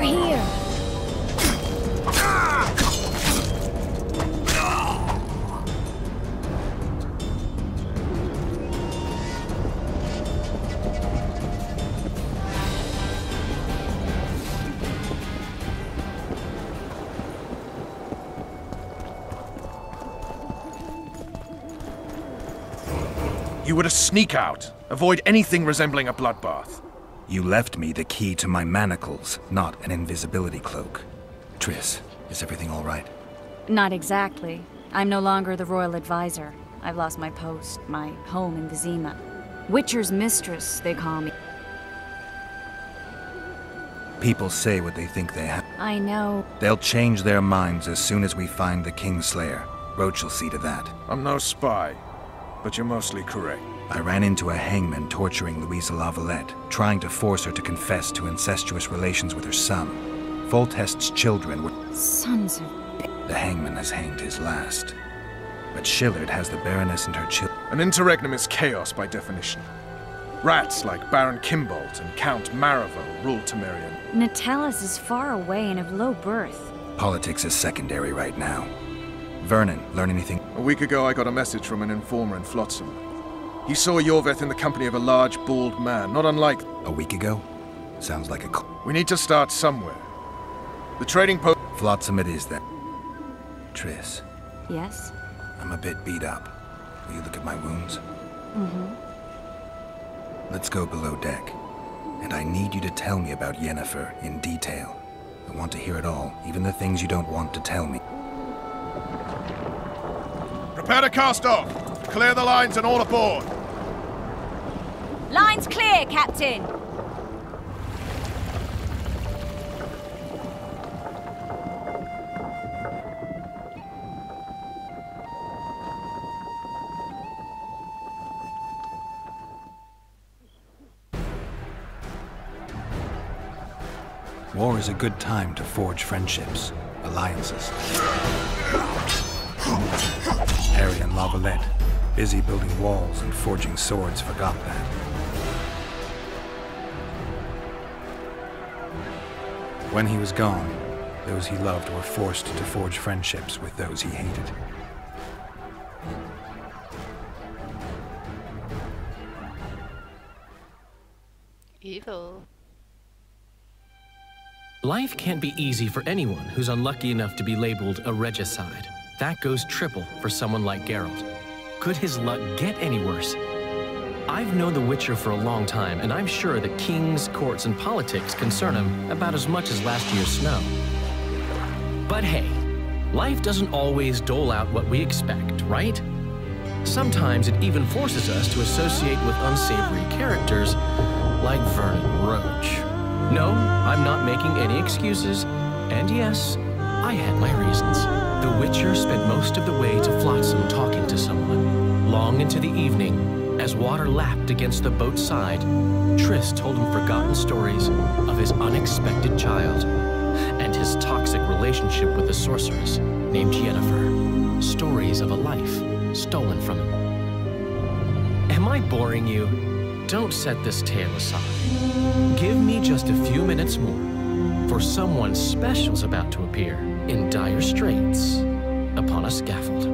Over here! You were to sneak out. Avoid anything resembling a bloodbath. You left me the key to my manacles, not an invisibility cloak. Triss, is everything all right? Not exactly. I'm no longer the royal advisor. I've lost my post, my home in Vizima. Witcher's mistress, they call me. People say what they think they have. I know. They'll change their minds as soon as we find the Kingslayer. Roach will see to that. I'm no spy, but you're mostly correct. I ran into a hangman torturing Louisa Lavalette, trying to force her to confess to incestuous relations with her son. Foltest's children were... Sons of... The hangman has hanged his last. But Shillard has the Baroness and her children. An interregnum is chaos by definition. Rats like Baron Kimbolt and Count Marival rule Temerian. Natalis is far away and of low birth. Politics is secondary right now. Vernon, learn anything? A week ago I got a message from an informer in Flotsam. He saw Yorveth in the company of a large, bald man, not unlike... A week ago? Sounds like a... We need to start somewhere. The trading post... Flotsam it is then. Triss. Yes? I'm a bit beat up. Will you look at my wounds? Mm-hmm. Let's go below deck. And I need you to tell me about Yennefer in detail. I want to hear it all, even the things you don't want to tell me. Prepare to cast off! Clear the lines and all aboard! Lines clear, Captain! War is a good time to forge friendships, alliances. Harry and Lavalette, busy building walls and forging swords, forgot that. When he was gone, those he loved were forced to forge friendships with those he hated. Evil. Life can't be easy for anyone who's unlucky enough to be labeled a regicide. That goes triple for someone like Geralt. Could his luck get any worse? I've known the Witcher for a long time, and I'm sure that kings, courts, and politics concern him about as much as last year's snow. But hey, life doesn't always dole out what we expect, right? Sometimes it even forces us to associate with unsavory characters like Vernon Roach. No, I'm not making any excuses, and yes, I had my reasons. The Witcher spent most of the way to Flotsam talking to someone. Long into the evening, as water lapped against the boat's side, Triss told him forgotten stories of his unexpected child and his toxic relationship with a sorceress named Yennefer. Stories of a life stolen from him. Am I boring you? Don't set this tale aside. Give me just a few minutes more, for someone special's about to appear in dire straits upon a scaffold.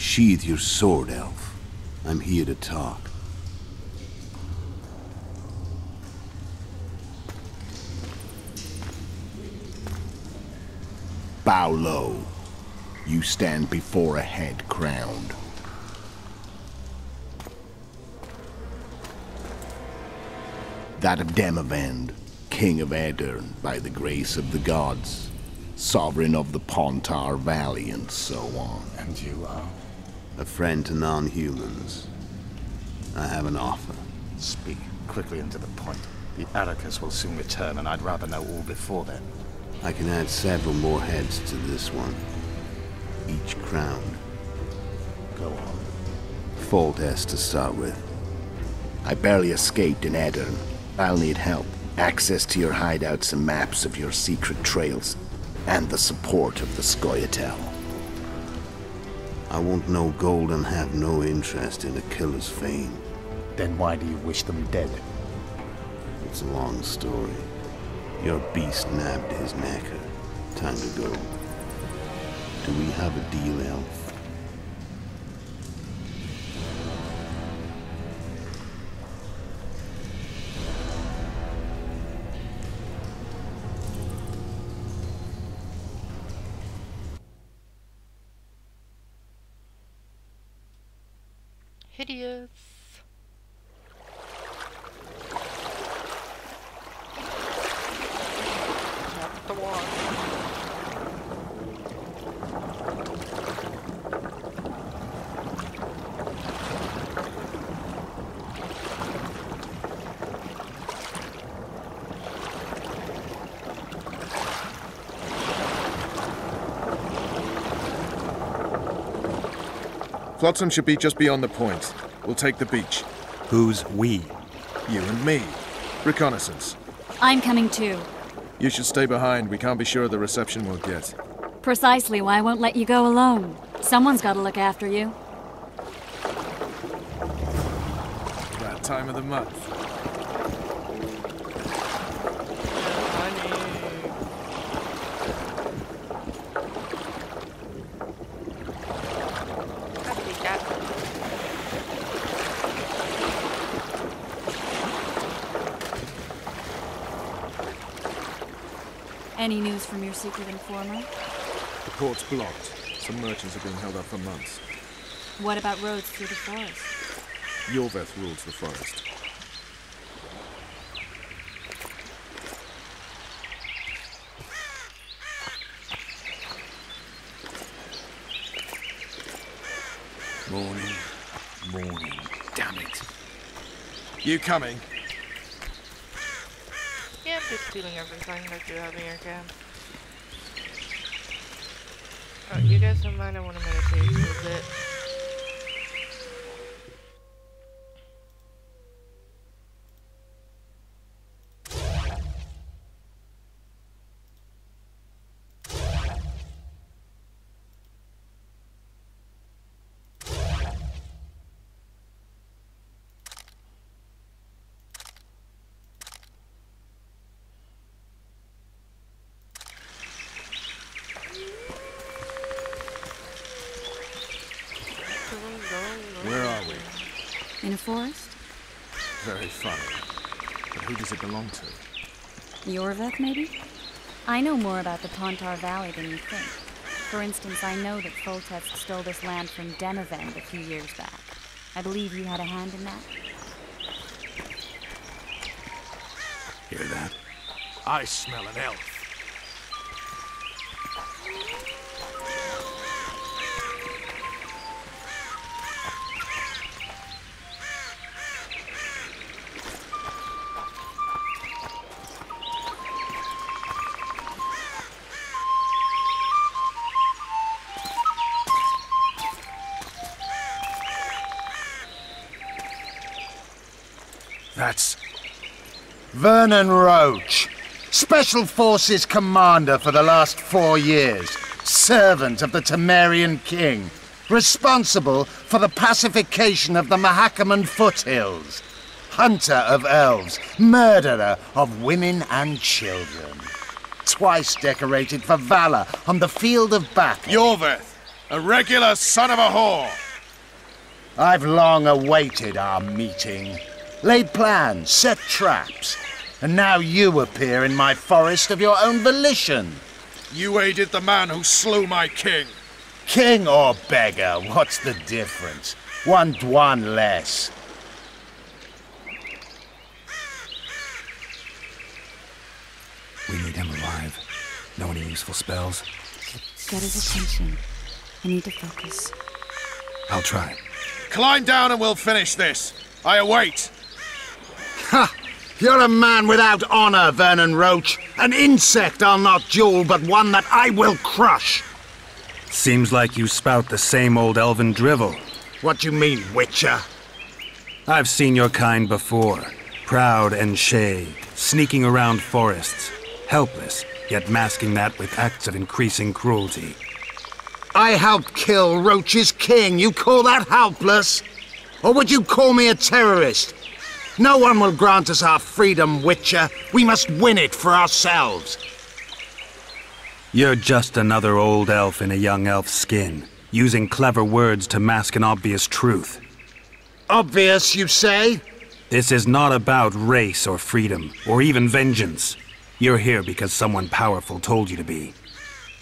Sheathe your sword, elf. I'm here to talk. Bow low. You stand before a head crowned. That of Demavend, King of Aedirn, by the grace of the gods, sovereign of the Pontar Valley, and so on. And you are? A friend to non-humans. I have an offer. Speak quickly and to the point. The Arrakis will soon return, and I'd rather know all before then. I can add several more heads to this one. Each crowned. Go on. Foltest to start with. I barely escaped in Aedirn. I'll need help. Access to your hideouts and maps of your secret trails. And the support of the Scoia'tael. I want no gold and have no interest in a killer's fame. Then why do you wish them dead? It's a long story. Your beast nabbed his knacker. Time to go. Do we have a deal, elf? Hideous. Chapter 1. Flotsam should be just beyond the point. We'll take the beach. Who's we? You and me. Reconnaissance. I'm coming too. You should stay behind. We can't be sure of the reception we'll get. Precisely why I won't let you go alone. Someone's got to look after you. That time of the month. Any news from your secret informer? The port's blocked. Some merchants are being held up for months. What about roads through the forest? Yorveth rules the forest. Morning. Damn it. You coming? Yeah, I'm just stealing everything that you have in your camp. Alright, you guys don't mind, I want to meditate a bit. Where are we? In a forest? Very funny. But who does it belong to? Yorveth, maybe? I know more about the Pontar Valley than you think. For instance, I know that Foltest stole this land from Demavend a few years back. I believe you had a hand in that. Hear that? I smell an elf. That's Vernon Roach, Special Forces Commander for the last 4 years, servant of the Temerian King, responsible for the pacification of the Mahakaman foothills, hunter of elves, murderer of women and children, twice decorated for valor on the field of battle. Yorveth! A regular son of a whore! I've long awaited our meeting. Laid plans, set traps. And now you appear in my forest of your own volition. You aided the man who slew my king. King or beggar, what's the difference? One Dwan less. We need him alive. Know any useful spells? Get his attention. I need to focus. I'll try. Climb down and we'll finish this. I await. Ha! You're a man without honor, Vernon Roach. An insect I'll not duel, but one that I will crush. Seems like you spout the same old elven drivel. What you mean, Witcher? I've seen your kind before. Proud and shay, sneaking around forests. Helpless, yet masking that with acts of increasing cruelty. I helped kill Roach's king. You call that helpless? Or would you call me a terrorist? No one will grant us our freedom, Witcher. We must win it for ourselves. You're just another old elf in a young elf's skin, using clever words to mask an obvious truth. Obvious, you say? This is not about race or freedom, or even vengeance. You're here because someone powerful told you to be.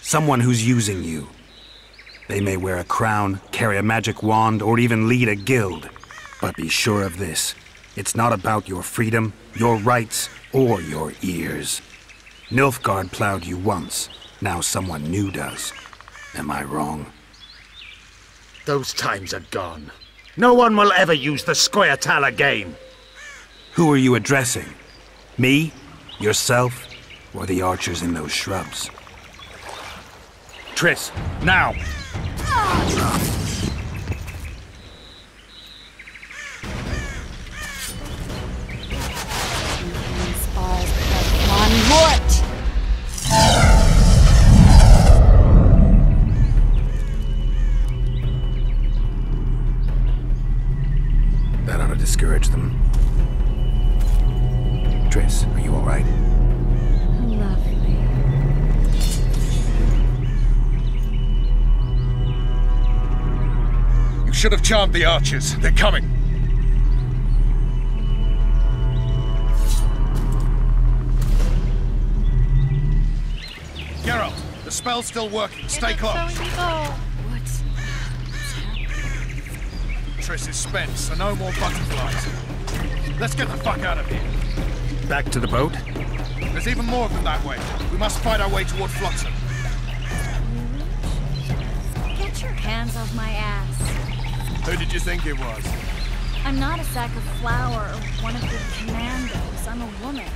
Someone who's using you. They may wear a crown, carry a magic wand, or even lead a guild. But be sure of this. It's not about your freedom, your rights, or your ears. Nilfgaard plowed you once. Now someone new does. Am I wrong? Those times are gone. No one will ever use the Scoia'tael again. Who are you addressing? Me? Yourself? Or the archers in those shrubs? Triss, now! That ought to discourage them. Triss, are you all right? Lovely. You should have charmed the archers. They're coming. Geralt, the spell's still working. Stay close. What's happening? Triss is spent, so no more butterflies. Let's get the fuck out of here. Back to the boat? There's even more of them that way. We must fight our way toward Flotsam. Get your hands off my ass. Who did you think it was? I'm not a sack of flour or one of your commandos. I'm a woman.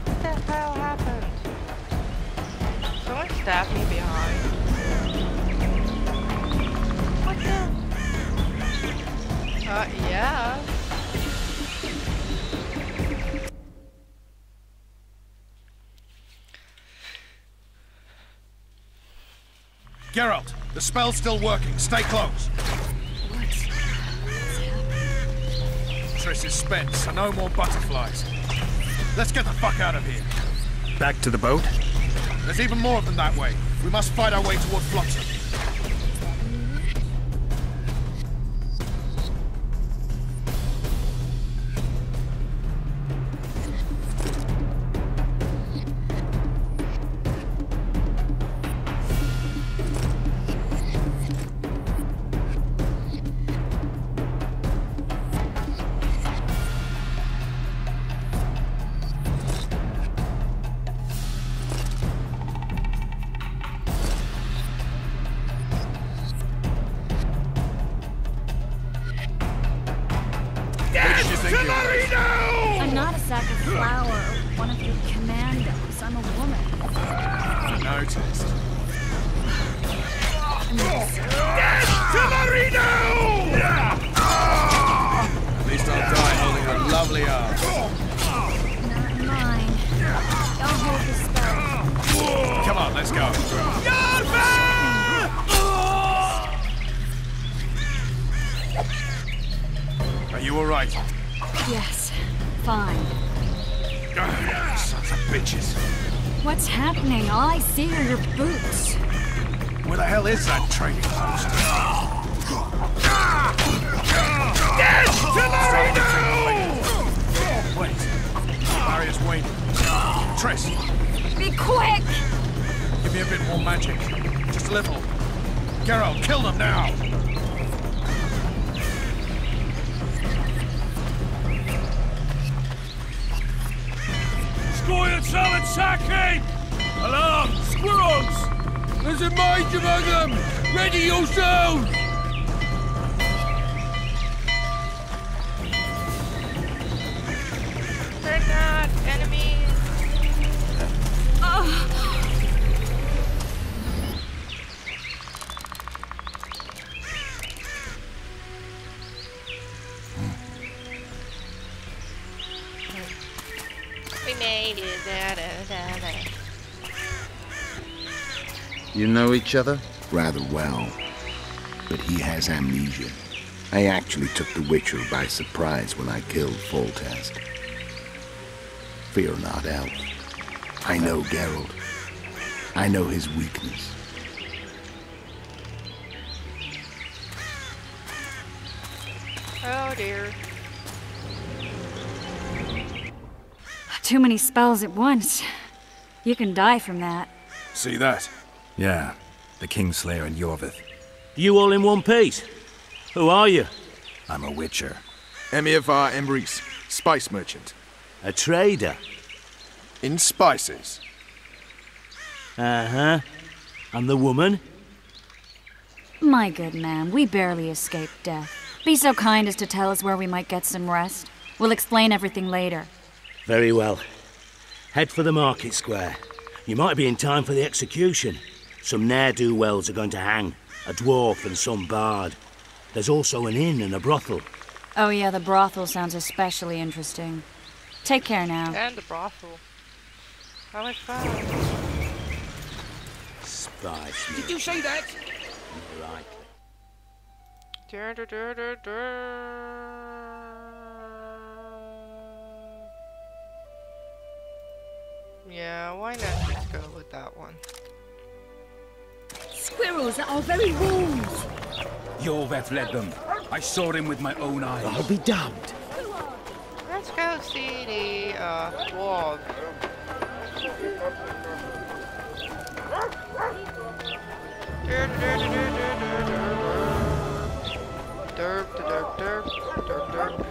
What the hell happened? Someone stabbed me behind. What the? Yeah. Geralt, the spell's still working. Stay close. What's happening? Triss is spent, so no more butterflies. Let's get the fuck out of here. Back to the boat? There's even more of them that way. We must fight our way toward Flotsam. I'm not a sack of flour or one of your commandos. I'm a woman. I noticed. At least I'll die holding a lovely arm. Not mine. Don't hold the spell. Come on, let's go. Are you all right? Yes, fine. Sons of bitches. What's happening? All I see are your boots. Where the hell is that trading post? Get to Wait. The barrier's waning. Triss, Be quick! give me a bit more magic. Just a little. Geralt, kill them now! Squire salad sacking! Alarm! Squirrels! There's a mage among them! Ready yourselves! They're not enemies. We made it. You know each other? Rather well, but he has amnesia. I actually took the Witcher by surprise when I killed Foltest. Fear not, Elf. I know Geralt. I know his weakness. Oh dear. Too many spells at once. You can die from that. See that? Yeah, the Kingslayer and Yorvith. You all in one piece? Who are you? I'm a Witcher. Emir var Emrys, spice merchant. A trader? In spices. Uh-huh. And the woman? My good man, we barely escaped death. Be so kind as to tell us where we might get some rest. We'll explain everything later. Very well. Head for the market square. You might be in time for the execution. Some ne'er-do-wells are going to hang. A dwarf and some bard. There's also an inn and a brothel. Oh yeah, the brothel sounds especially interesting. Take care now. And the brothel. How much fun. Spice. Did you say that? Right. Yeah, why not just go with that one? Squirrels are our very wolves. Yorveth led them. I saw him with my own eyes. I'll be damned. Let's go see the dwarf. Derp, derp, derp, derp, derp.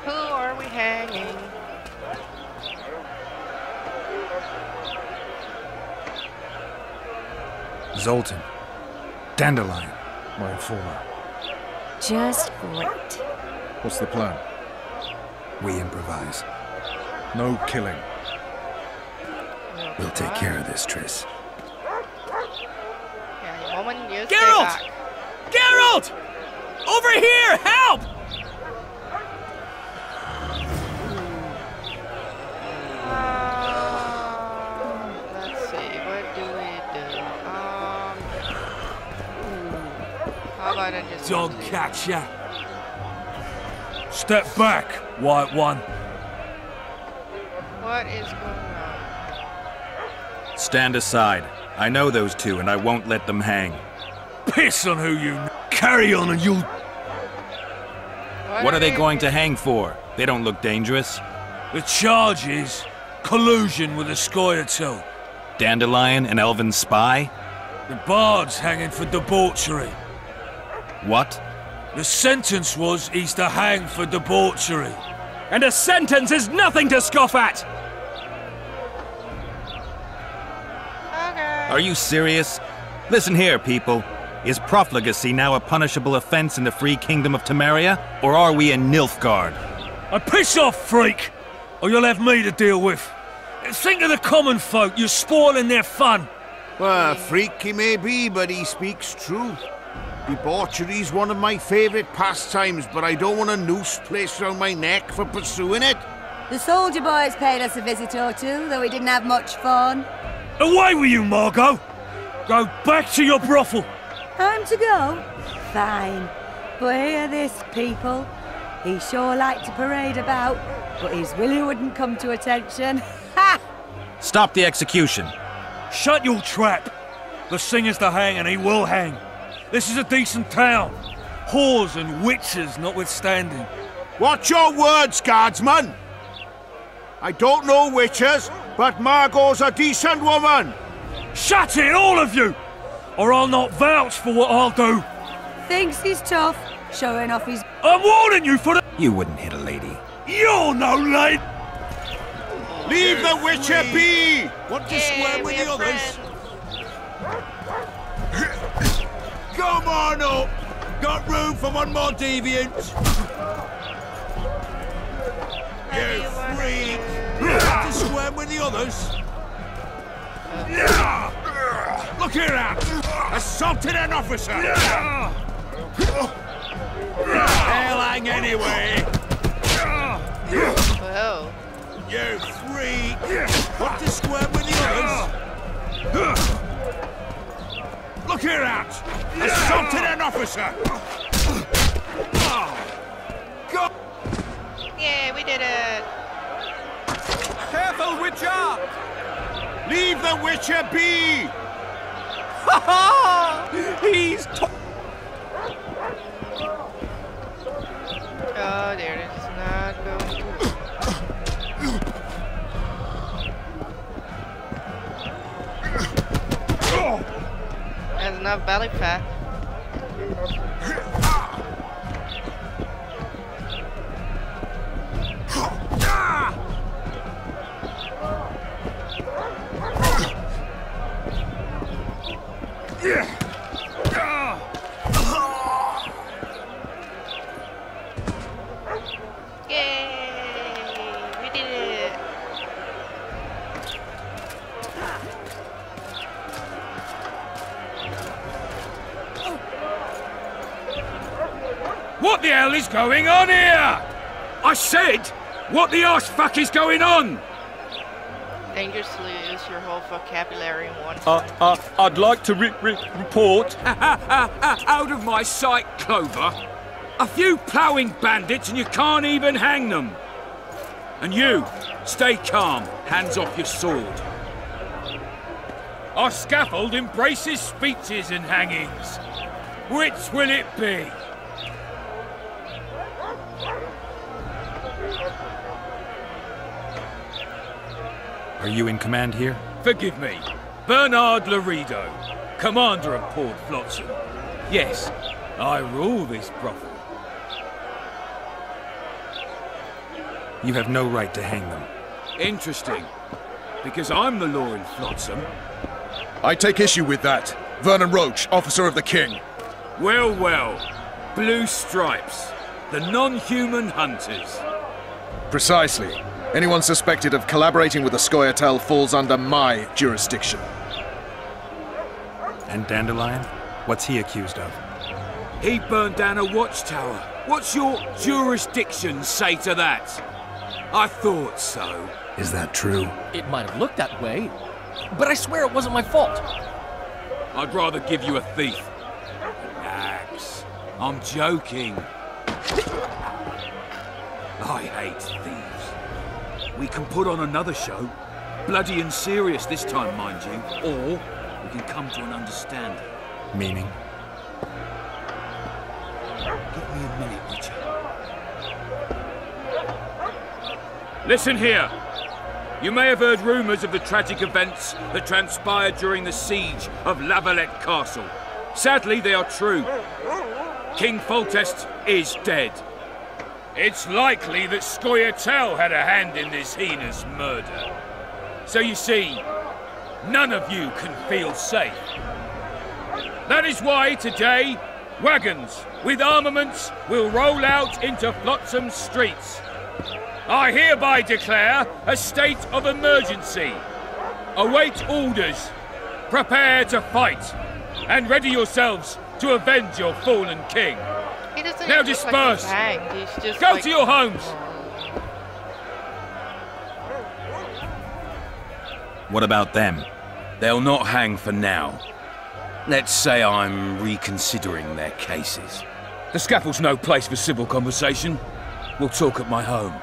Who are we hanging? Zoltan. Dandelion, my informer. Just great. What's the plan? We improvise. No killing. We'll take care of this, Triss. Yeah, woman, you stay Geralt! back. Geralt! Over here! Help! Let's see, what do we do? How about I just... Dog catcher. Step back, White One. What is going on? Stand aside. I know those two, and I won't let them hang. Piss on who you carry on and you'll... What are they going to hang for? They don't look dangerous. The charge is collusion with the Scoia'tael. Dandelion, an elven spy? The bard's hanging for debauchery. What? The sentence was he's to hang for debauchery. And a sentence is nothing to scoff at! Okay. Are you serious? Listen here, people. Is profligacy now a punishable offense in the free kingdom of Temeria? Or are we in Nilfgaard? Piss off, freak! Or you'll have me to deal with. Think of the common folk, you're spoiling their fun. Well, freak he may be, but he speaks truth. Debauchery's one of my favourite pastimes, but I don't want a noose placed around my neck for pursuing it. The soldier boys paid us a visit or two, though we didn't have much fun. Away with you, Margot! Go back to your brothel. Time to go. fine. But hear this, people. He sure liked to parade about, but his willy wouldn't come to attention. Ha! Stop the execution. Shut your trap. The singer's to hang and he will hang. This is a decent town. Whores and witches notwithstanding. Watch your words, guardsman! I don't know witches, but Margot's a decent woman! Shut it, all of you! Or I'll not vouch for what I'll do. Thinks he's tough, showing off his... I'm warning you for the... You wouldn't hit a lady. You're no lady! Leave the witcher be! Want to square with the others? Come on up! Got room for one more deviant! You freak! Want to square with the others? Look here at! Assaulted an officer! They'll hang anyway! Whoa. You freak! Want to square with the others? Look here at! Assaulted an officer! Go! Yeah, we did it. Careful, Witcher! Leave the witcher be! Ha ha! He's... Oh dear, this is not going to... That's enough belly fat. Yay! We did it! What the hell is going on here? I said, what the arse fuck is going on? Dangerously use your whole vocabulary in one sentence. I'd like to report... out of my sight, Clover. A few ploughing bandits and you can't even hang them. And you, stay calm, hands off your sword. Our scaffold embraces speeches and hangings. Which will it be? Are you in command here? Forgive me. Bernard Laredo, commander of Port Flotsam. Yes, I rule this brothel. You have no right to hang them. Interesting. Because I'm the law in Flotsam. I take issue with that. Vernon Roach, officer of the king. Well, well. Blue stripes. The non-human hunters. Precisely. Anyone suspected of collaborating with the Scoia'tael falls under my jurisdiction. And Dandelion? What's he accused of? He burned down a watchtower. What's your jurisdiction say to that? I thought so. Is that true? It might have looked that way, but I swear it wasn't my fault. I'd rather give you a thief. Relax. I'm joking. I hate thieves. We can put on another show. Bloody and serious this time, mind you. Or we can come to an understanding. Meaning? Give me a minute, Richard. Listen here. You may have heard rumours of the tragic events that transpired during the siege of Lavalette Castle. Sadly, they are true. King Foltest is dead. It's likely that Scoia'tael had a hand in this heinous murder. So you see, none of you can feel safe. That is why today, wagons with armaments will roll out into Flotsam's streets. I hereby declare a state of emergency. Await orders. Prepare to fight. And ready yourselves to avenge your fallen king. He doesn't Now look disperse. Like he's hanged. He's just Go like... to your homes. What about them? They'll not hang for now. Let's say I'm reconsidering their cases. The scaffold's no place for civil conversation. We'll talk at my home.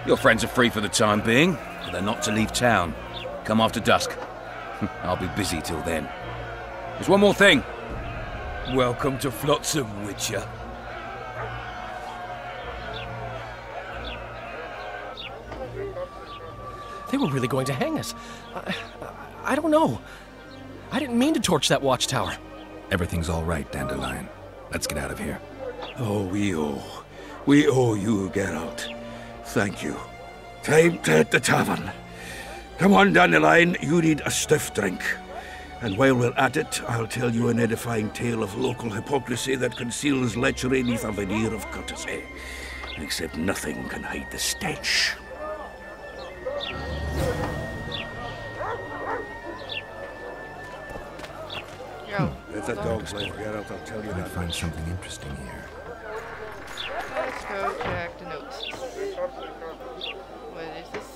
Your friends are free for the time being, but they're not to leave town. Come after dusk. I'll be busy till then. There's one more thing. Welcome to Flotsam, Witcher. They were really going to hang us. I don't know. I didn't mean to torch that watchtower. Everything's all right, Dandelion. Let's get out of here. Oh, we owe you, Geralt. Thank you. Time to hit the tavern. Come on, Dandelion, you need a stiff drink. And while we're at it, I'll tell you an edifying tale of local hypocrisy that conceals lechery neath a veneer of courtesy. Except nothing can hide the stench. Yo. If the dog's like Geralt, I'll tell you I'll that. find something interesting here. Let's go check the notes. What is this?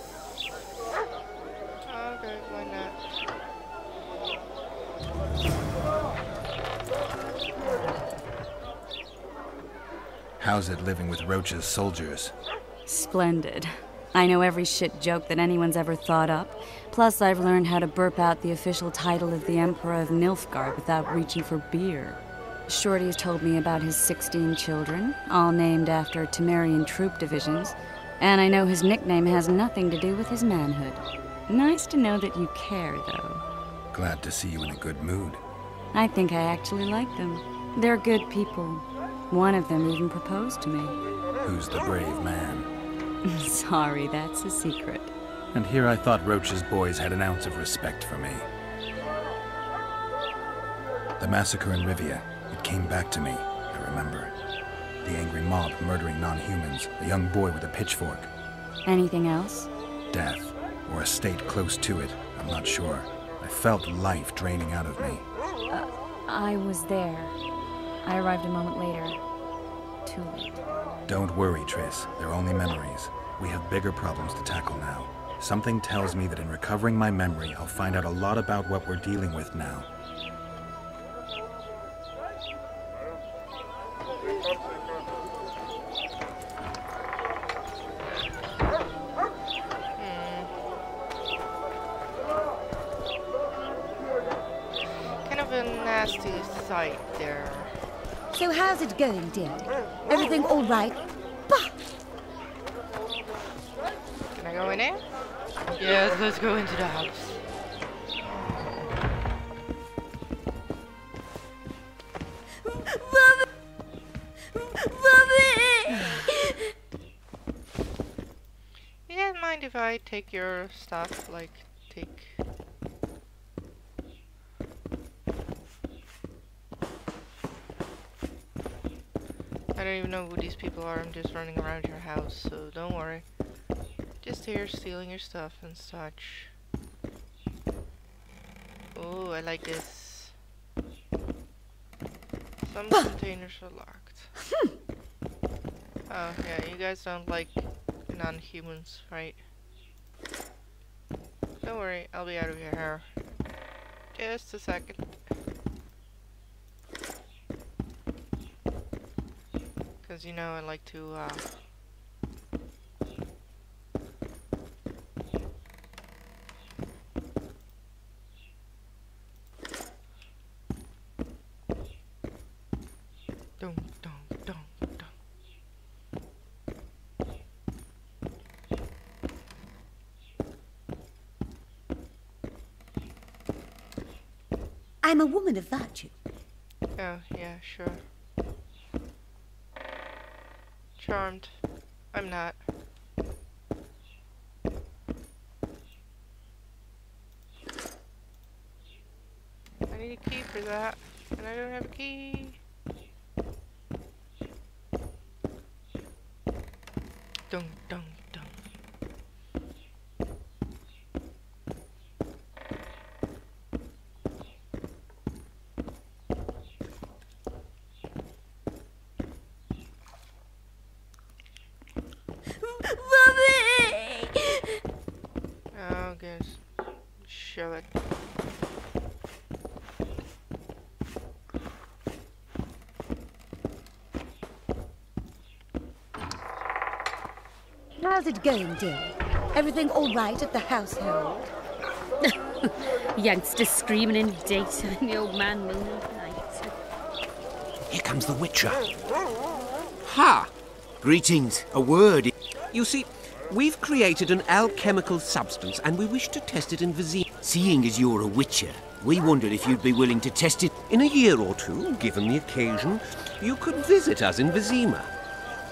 Okay, why not? How's it living with Roach's soldiers? Splendid. I know every shit joke that anyone's ever thought up. Plus, I've learned how to burp out the official title of the Emperor of Nilfgaard without reaching for beer. Shorty's told me about his 16 children, all named after Temerian troop divisions, and I know his nickname has nothing to do with his manhood. Nice to know that you care, though. Glad to see you in a good mood. I think I actually like them. They're good people. One of them even proposed to me. Who's the brave man? Sorry, that's a secret. And here I thought Roach's boys had an ounce of respect for me. The massacre in Rivia, it came back to me, I remember. The angry mob murdering non-humans, a young boy with a pitchfork. Anything else? Death, or a state close to it, I'm not sure. I felt life draining out of me. I was there. I arrived a moment later. Too late. Don't worry, Triss. They're only memories. We have bigger problems to tackle now. Something tells me that in recovering my memory, I'll find out a lot about what we're dealing with now. Kind of a nasty sight there. So how's it going, dear? Everything all right? Bah! Can I go in there? Yes, let's go into the house. You don't mind if I take your stuff? Like, take... I don't even know who these people are. I'm just running around your house, so don't worry. Just here stealing your stuff and such. Oh, I like this. Some containers are locked. Oh, yeah, you guys don't like non-humans, right? Don't worry, I'll be out of your hair. Just a second. Because, you know, I like to, Dum, dum, dum, dum. I'm a woman of virtue. Oh, yeah, sure. Charmed. I'm not. I need a key for that, and I don't have a key. Dun dun dun. Oh, guess. Shove it. How's it going, dear? Everything all right at the household? Youngster screaming in daytime, the old man moaning at night. Here comes the Witcher. Ha! Greetings. A word. You see, we've created an alchemical substance and we wish to test it in Vizima. Seeing as you're a Witcher, we wondered if you'd be willing to test it. In a year or two, given the occasion, you could visit us in Vizima.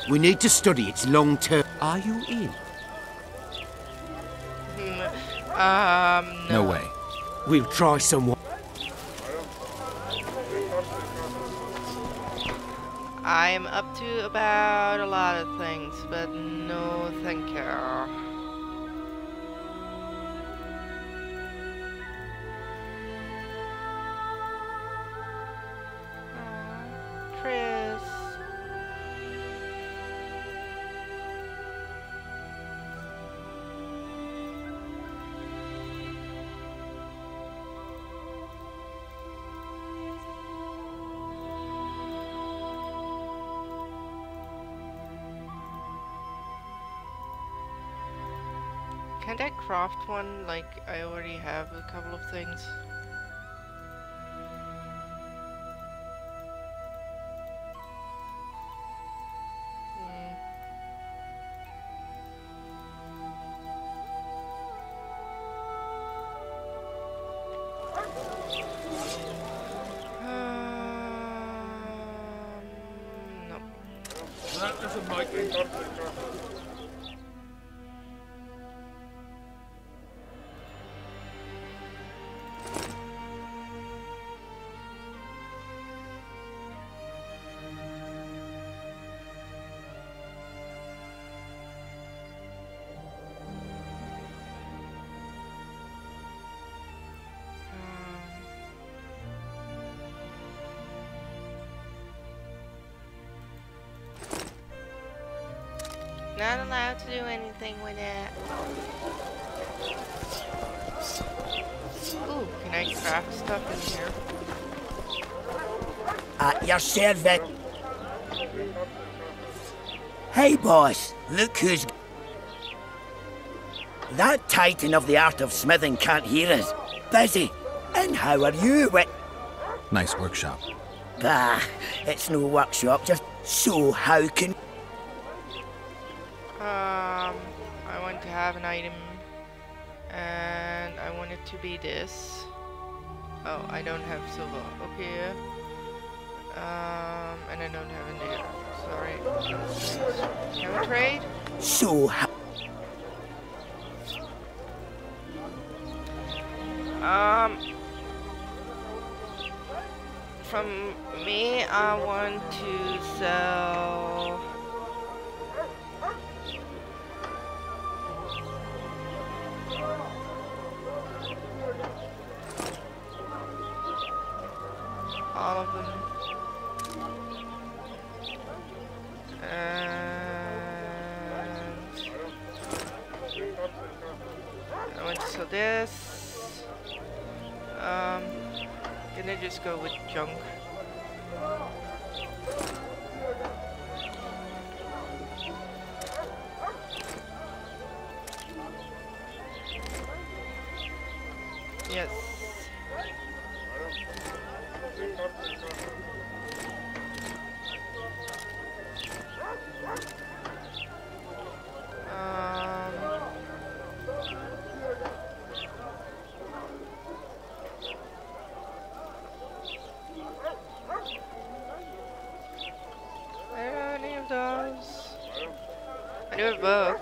We need to study its long term. Are you in? No way. We'll try someone. I'm up to about a lot of things, but no thank you. Tris. Can't I craft one? Like, I already have a couple of things. No. That doesn't make me. Not allowed to do anything with it. Ooh, can I craft stuff in here? At your service. Hey, boss, look who's... That titan of the art of smithing can't hear us. Busy. And how are you, Nice workshop. Bah, it's no workshop, just so how can... I want to have an item, and I want it to be this. Oh, I don't have silver. Okay. And I don't have a nigger. Sorry. Can we trade? So how... From me, I want to sell... all of them. And I want to sell this. Gonna just go with junk. Yes. Any of those? I do have a book.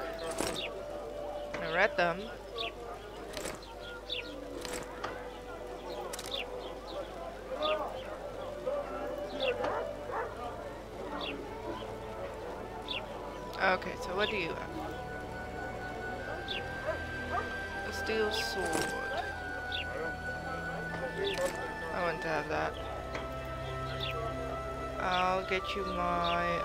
I read them. Okay, so what do you have? A steel sword. I want to have that. I'll get you my,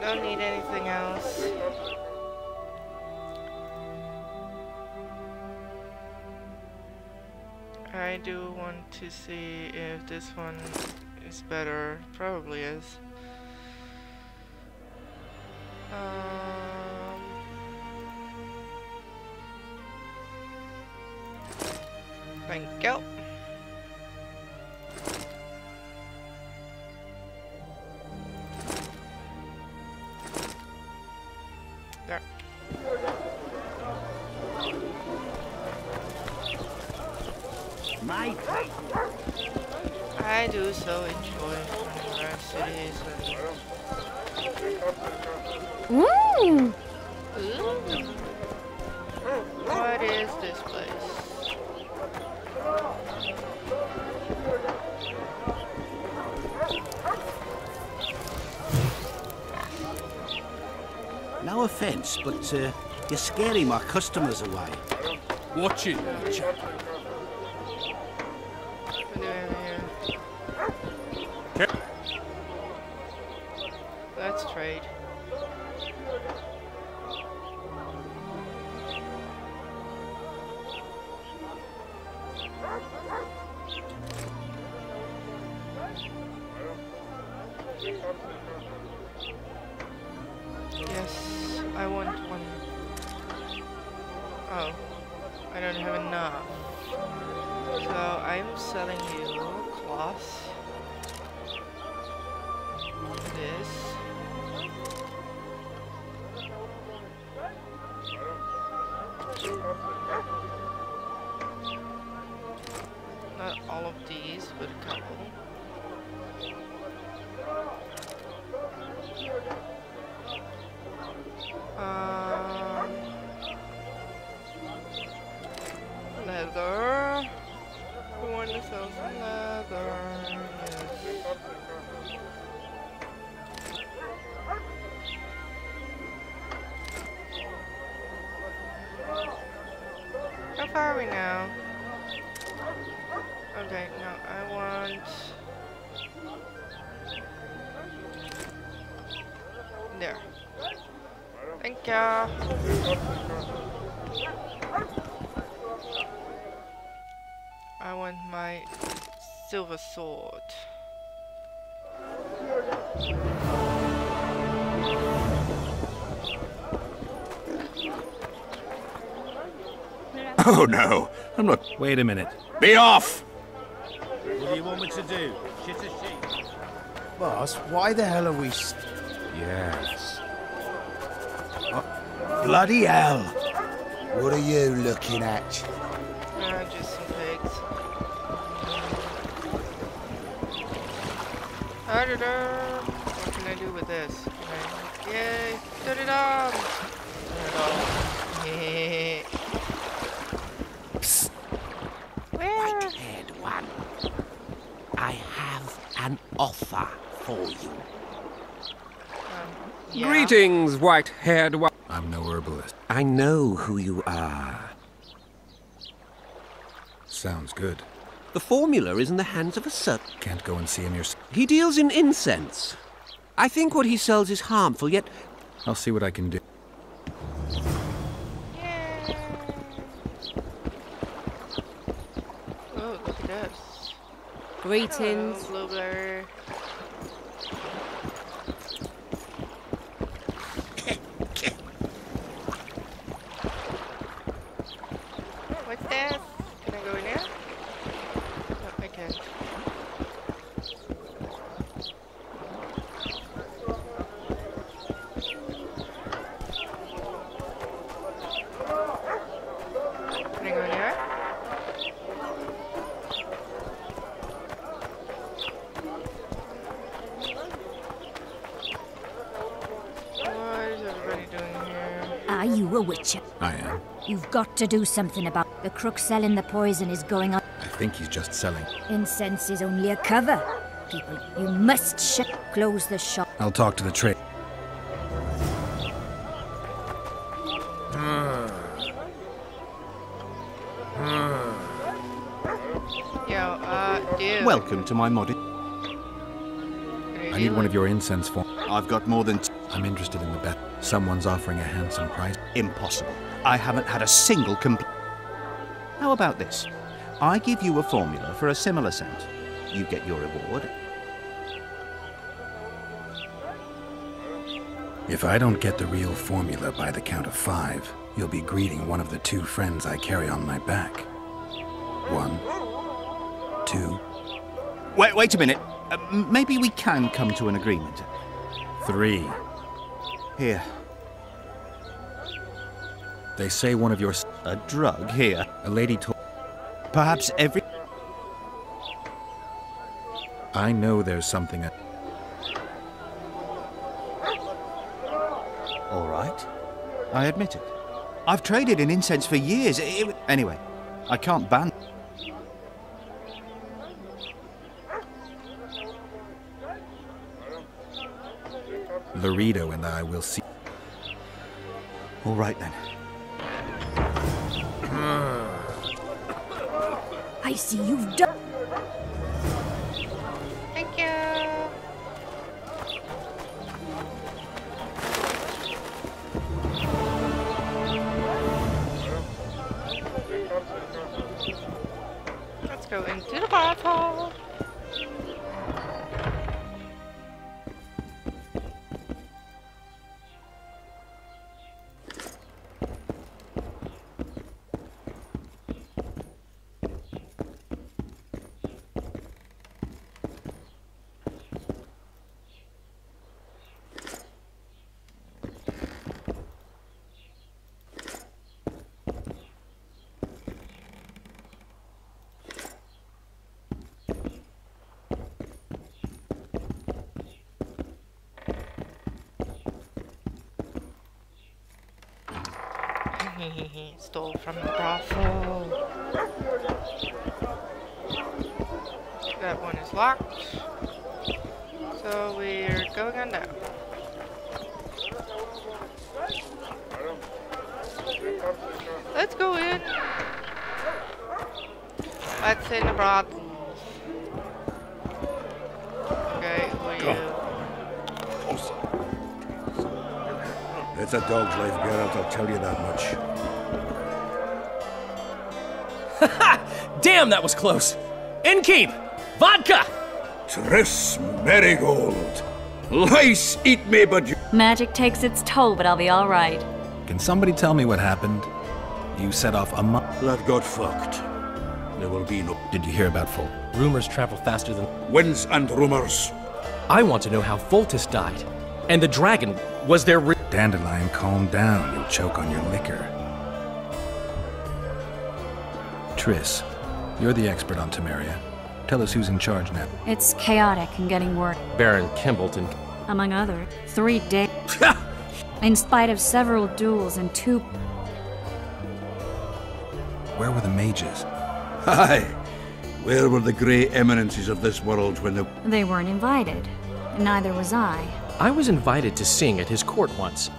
Don't need anything else. I do want to see if this one is better. Probably is. Thank you. There. Mate. I do so enjoy running around cities and... Ooh. What is this place? No offence, but you're scaring my customers away. Watch it, chap. Let's trade. Yes, I want one. Oh, I don't have enough. So I'm selling you cloth. This. Not all of these, but a couple. Leather. I want to sell some leather. Yes. How far are we now? Okay, no, I want... There. Thank ya. I want my silver sword. Oh no, I'm not. Wait a minute. Be off! What do you want me to do? Shit a sheep? Boss, why the hell are we... Yes. Bloody hell! What are you looking at? Just some pigs. What can I do with this? Yay! Turn it on! Turn it off. Hehehe. White-haired one, I have an offer for you. Yeah. Greetings, white-haired one. I'm no herbalist. I know who you are. Sounds good. The formula is in the hands of a certain... Can't go and see him yourself. He deals in incense. I think what he sells is harmful, yet... I'll see what I can do. Oh, look at this. Greetings. Hello, Blueberry. What's this? Can I go in there? No, I can't. Can I go in there? What is everybody doing here? Are you a witcher? I am. You've got to do something about the crook selling the poison is going on. I think he's just selling. Incense is only a cover. People, you must close the shop. I'll talk to the trade. Dude. Welcome to my modded. I need one of your incense forms. I've got more than I'm interested in the bet. Someone's offering a handsome price. Impossible. I haven't had a single complaint. How about this? I give you a formula for a similar scent. You get your reward. If I don't get the real formula by the count of 5, you'll be greeting one of the 2 friends I carry on my back. 1, 2. Wait a minute. Maybe we can come to an agreement. 3. Here. They say one of your... A drug here. A lady told... Perhaps every... I know there's something... All right. I admit it. I've traded in incense for years. Anyway, I can't ban... Laredo and I will see... All right, then. I see you've done. Thank you. Let's go into the brothel. Stole from the brothel. That one is locked. So we're going on down. Let's go in. Let's in the brothel. Okay, who are you? It's a dog's life, Geralt, I'll tell you that much. Damn, that was close. Innkeep! Vodka! Triss Marigold. Lice eat me, but you... Magic takes its toll, but I'll be all right. Can somebody tell me what happened? You set off a Lad got fucked. There will be no... Did you hear about Folk? Rumors travel faster than... Winds and rumors. I want to know how Foltest died. And the dragon, was there... Dandelion, calm down. You'll choke on your liquor. Triss, you're the expert on Temeria. Tell us who's in charge now. It's chaotic and getting worse. Baron Kimbleton. Among others, 3 days. In spite of several duels and 2... Where were the mages? Aye. Where were the grey eminences of this world when the... They weren't invited. Neither was I. I was invited to sing at his court once.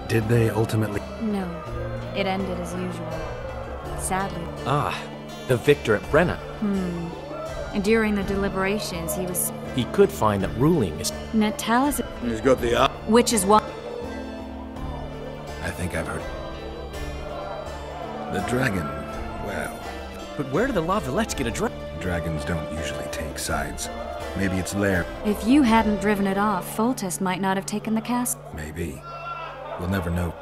Did they ultimately... No. It ended as usual. Sadly. Ah, the victor at Brenna. During the deliberations, he was... He could find that ruling is... Natalis... He's got the... Which is what... I think I've heard... The dragon, well... But where do the Lavalettes get a dragon? Dragons don't usually take sides. Maybe it's lair. If you hadn't driven it off, Foltest might not have taken the castle. Maybe. We'll never know.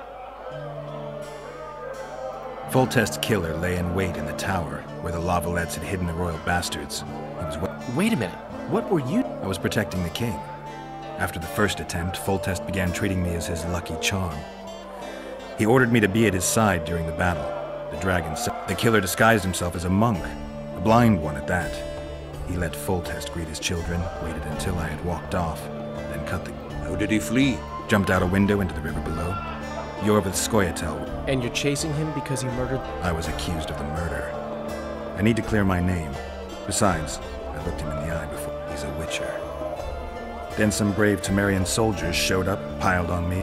Foltest's killer lay in wait in the tower, where the Lavalettes had hidden the royal bastards. He was... Wait a minute. What were you... I was protecting the king. After the first attempt, Foltest began treating me as his lucky charm. He ordered me to be at his side during the battle. The dragon said... The killer disguised himself as a monk, a blind one at that. He let Foltest greet his children, waited until I had walked off, then cut the... How did he flee? Jumped out a window into the river below. You're with Scoia'tael. And you're chasing him because he murdered... I was accused of the murder. I need to clear my name. Besides, I looked him in the eye before. He's a witcher. Then some brave Temerian soldiers showed up, piled on me.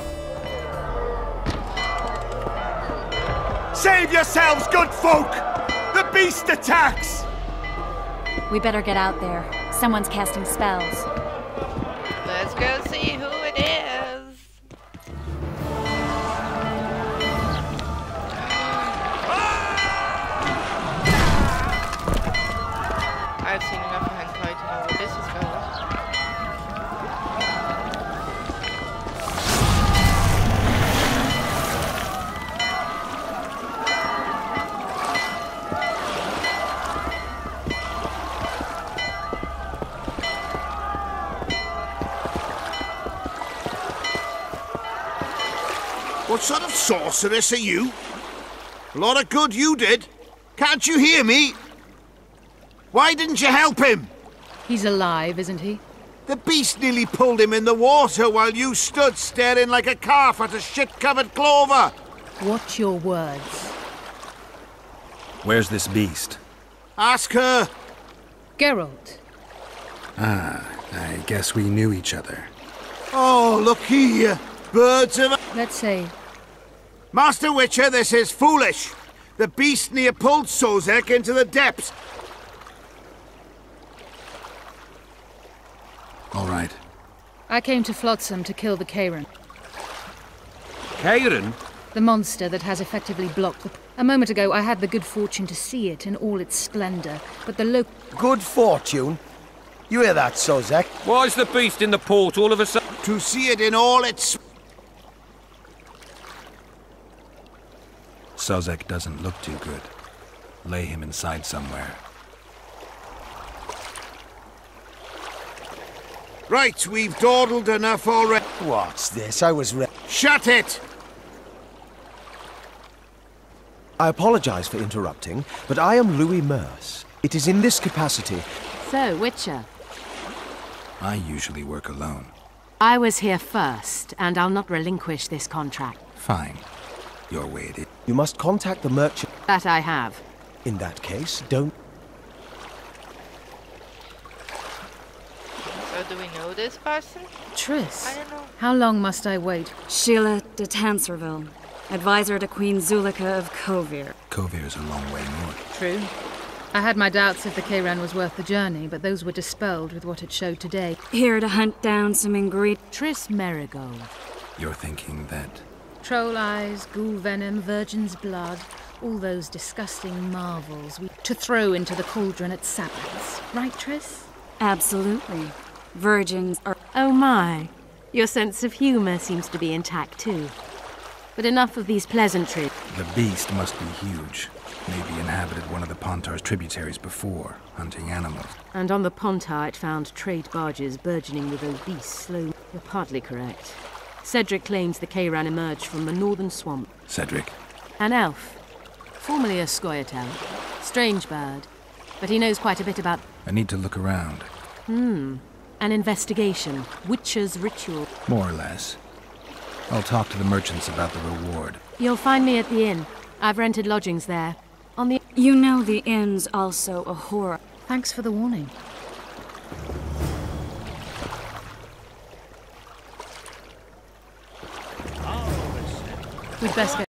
Save yourselves, good folk! The beast attacks! We better get out there. Someone's casting spells. Let's go see who it is. I've seen enough of hentai to know where this is going. What sort of sorceress are you? A lot of good you did. Can't you hear me? Why didn't you help him? He's alive, isn't he? The beast nearly pulled him in the water while you stood staring like a calf at a shit-covered clover. Watch your words. Where's this beast? Ask her. Geralt. Ah, I guess we knew each other. Oh, look here. Birds of... Let's say... Master Witcher, this is foolish. The beast near pulled Sozek into the depths. All right. I came to Flotsam to kill the Kairan. Kairan? The monster that has effectively blocked the... A moment ago, I had the good fortune to see it in all its splendor, but the local... Good fortune? You hear that, Sozek? Why is the beast in the port all of a sudden? To see it in all its... Sozek doesn't look too good. Lay him inside somewhere. Right, we've dawdled enough already. What's this? I was ready. Shut it! I apologize for interrupting, but I am Louis Merce. It is in this capacity... So, Witcher. I usually work alone. I was here first, and I'll not relinquish this contract. Fine. Your way it is. You must contact the merchant... That I have. In that case, don't... So do we know this person? Triss. I don't know. How long must I wait? Sheila de Tanserville, advisor to Queen Zulika of Kovir. Kovir's a long way north. True. I had my doubts if the Kairan was worth the journey, but those were dispelled with what it showed today. Here to hunt down some ingredients. Triss Merigold. You're thinking that... Troll eyes, ghoul venom, virgin's blood, all those disgusting marvels to throw into the cauldron at Sabbaths. Right, Triss? Absolutely. Virgins are... Oh my. Your sense of humor seems to be intact too. But enough of these pleasantries. The beast must be huge. Maybe inhabited one of the Pontar's tributaries before, hunting animals. And on the Pontar it found trade barges burgeoning with obese, slow... You're partly correct. Cedric claims the Kairan emerged from the northern swamp. Cedric? An elf. Formerly a Scoia'tael. Strange bird. But he knows quite a bit about... I need to look around. An investigation. Witcher's ritual. More or less. I'll talk to the merchants about the reward. You'll find me at the inn. I've rented lodgings there. On the... You know the inn's also a horror. Thanks for the warning. We'd best get...